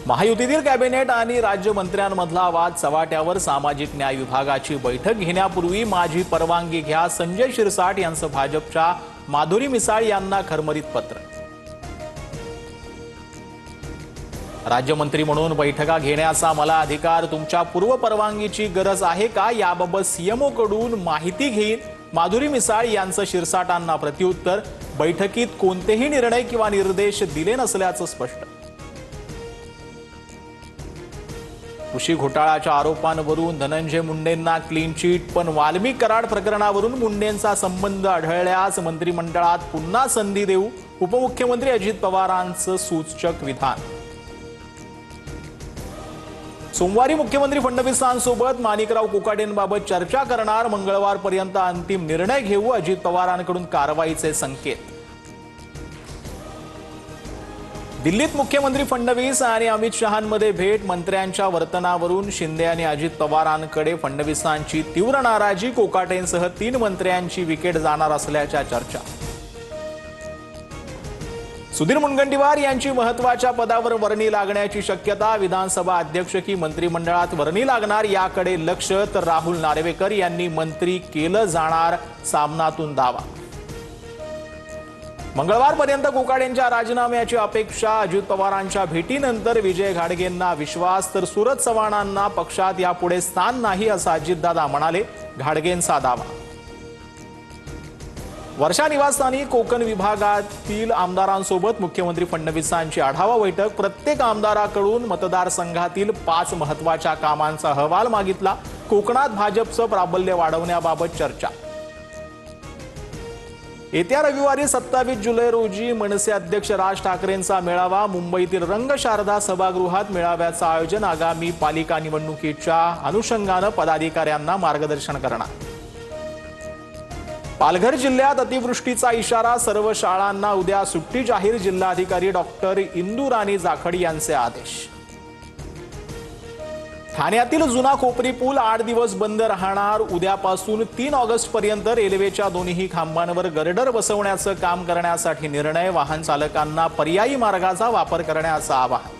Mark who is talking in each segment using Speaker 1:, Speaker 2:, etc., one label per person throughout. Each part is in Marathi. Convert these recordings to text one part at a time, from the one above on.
Speaker 1: महायुतीतील कॅबिनेट आणि राज्यमंत्र्यांमधला वाद चव्हाट्यावर सामाजिक न्याय विभागाची बैठक घेण्यापूर्वी माझी परवानगी घ्या, संजय शिरसाट यांचं भाजपच्या माधुरी मिसाळ यांना खरमरीत पत्र। राज्यमंत्री म्हणून बैठका घेण्याचा मला अधिकार, तुमच्या पूर्व परवानगीची गरज आहे का याबाबत सीएमओ कडून माहिती घेईन। माधुरी मिसाळ यांचं शिरसाटांना प्रत्युत्तर, बैठकीत कोणतेही निर्णय किंवा निर्देश दिले नसल्याचं स्पष्ट। कृषी घोटाळ्याच्या आरोपांवरून धनंजय मुंडेंना क्लीन चिट, पण वाल्मिक कराड प्रकरणावरून मुंडेंचा संबंध आढळल्यास मंत्रिमंडळात पुन्हा संधी देऊ, उपमुख्यमंत्री अजित पवारांचं सूचक विधान। सोमवारी मुख्यमंत्री फडणवीसांसोबत माणिकराव कोकाटेंबाबत चर्चा करणार, मंगळवारपर्यंत अंतिम निर्णय घेऊ, अजित पवारांकडून कारवाईचे संकेत। दिल्लीत मुख्यमंत्री फडणवीस आणि अमित शहांमध्ये भेट, मंत्र्यांच्या वर्तनावरून शिंदे आणि अजित पवारांकडे फडणवीसांची तीव्र नाराजी, कोकाटेंसह 3 मंत्र्यांची विकेट जाणार असल्याच्या चर्चा। सुधीर मुनगंटीवार यांची महत्त्वाच्या पदावर वर्णी लागण्याची शक्यता, विधानसभा अध्यक्ष की मंत्रिमंडळात वर्णी लागणार याकडे लक्ष, तर राहुल नार्वेकर यांनी मंत्री केलं जाणार, सामनातून दावा। मंगळवारपर्यंत कोकाटेंच्या राजीनाम्याची अपेक्षा, अजित पवारांच्या भेटीनंतर विजय घाडगेंना विश्वास, तर सुरज चव्हाणांना पक्षात यापुढे स्थान नाही असं अजितदादा म्हणाले, घाडगेंचा दावा। वर्षा निवासस्थानी कोकण विभागातील आमदारांसोबत मुख्यमंत्री फडणवीसांची आढावा बैठक, प्रत्येक आमदाराकडून मतदारसंघातील 5 महत्त्वाच्या कामांचा अहवाल मागितला, कोकणात भाजपचं प्राबल्य वाढवण्याबाबत चर्चा। येत्या रविवारी 27 जुलै रोजी मनसे अध्यक्ष राज ठाकरेंचा मेळावा, मुंबईतील रंगशारदा सभागृहात मेळाव्याचं आयोजन, आगामी पालिका निवडणुकीच्या अनुषंगानं पदाधिकाऱ्यांना मार्गदर्शन करणार। पालघर जिल्ह्यात अतिवृष्टीचा इशारा, सर्व शाळांना उद्या सुट्टी जाहीर, जिल्हाधिकारी डॉक्टर इंदू राणी जाखड यांचे आदेश। ठाण्यातील जुना कोपरी पूल 8 दिवस बंद राहणार, उद्यापासून 3 ऑगस्ट पर्यंत रेल्वेच्या दोन्ही खांबांवर गर्डर बसवण्याचं काम करण्यासाठी निर्णय, वाहन चालकांना पर्यायी मार्गाचा वापर करण्याचं आवाहन।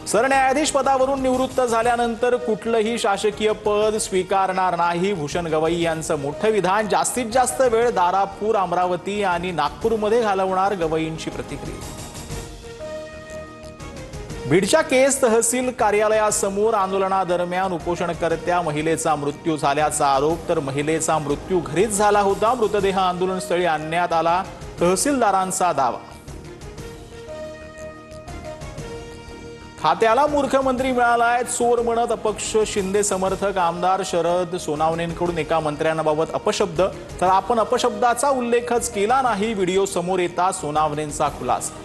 Speaker 1: सरन्यायाधीश पदावरून निवृत्त झाल्यानंतर कुठलंही शासकीय पद स्वीकारणार नाही, भूषण गवई यांचं मोठं विधान, जास्तीत जास्त वेळ दारापूर, अमरावती आणि नागपूरमध्ये घालवणार, गवईंची प्रतिक्रिया। बीडच्या केस तहसील कार्यालयासमोर आंदोलनादरम्यान उपोषणकर्त्या महिलेचा मृत्यू झाल्याचा आरोप, तर महिलेचा मृत्यू घरीच झाला होता, मृतदेह आंदोलनस्थळी आणण्यात आला, तहसीलदारांचा दावा। खात्याला मूर्खमंत्री मिळालाय, चोर म्हणत अपक्ष शिंदे समर्थक आमदार शरद सोनावणेंकडून एका मंत्र्यांबाबत अपशब्द, तर आपण अपशब्दाचा उल्लेखच केला नाही, व्हिडिओ समोर येता सोनावणेंचा खुलासा।